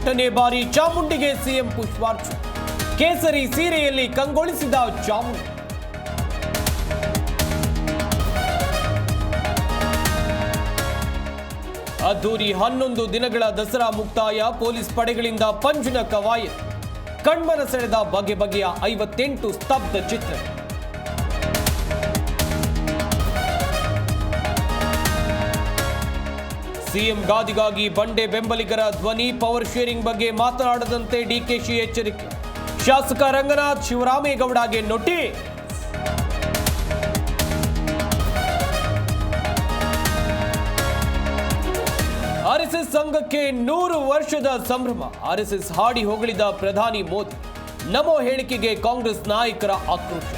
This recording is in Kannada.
ಎಂಟನೇ ಬಾರಿ ಚಾಮುಂಡಿಗೆ ಸಿಎಂ ಪುಷ್ಪಾರ್ಚನೆ. ಕೇಸರಿ ಸೀರೆಯಲ್ಲಿ ಕಂಗೊಳಿಸಿದ ಚಾಮುಂಡಿ. ಅದ್ದೂರಿ 11 ದಿನಗಳ ದಸರಾ ಮುಕ್ತಾಯ. ಪೊಲೀಸ್ ಪಡೆಗಳಿಂದ ಪಂಜಿನ ಕವಾಯತ್. ಕಣ್ಮನ ಸೆಳೆದ ಬಗೆ ಬಗೆಯ 58 ಸ್ತಬ್ಧ ಚಿತ್ರ. ಸಿಎಂ ಗಾದಿಗಾಗಿ ಬಂಡೆ ಬೆಂಬಲಿಗರ ಧ್ವನಿ. ಪವರ್ ಶೇರಿಂಗ್ ಬಗ್ಗೆ ಮಾತನಾಡದಂತೆ ಡಿಕೆಶಿ ಎಚ್ಚರಿಕೆ. ಶಾಸಕ ರಂಗನಾಥ್ ಶಿವರಾಮೇಗೌಡಗೆ ನೋಟಿಸ್. ಆರ್ಎಸ್ಎಸ್ ಸಂಘಕ್ಕೆ 100 ವರ್ಷದ ಸಂಭ್ರಮ. ಆರ್ಎಸ್ಎಸ್ ಹಾಡಿ ಹೊಗಳಿದ ಪ್ರಧಾನಿ ಮೋದಿ. ನಮೋ ಹೇಳಿಕೆಗೆ ಕಾಂಗ್ರೆಸ್ ನಾಯಕರ ಆಕ್ರೋಶ.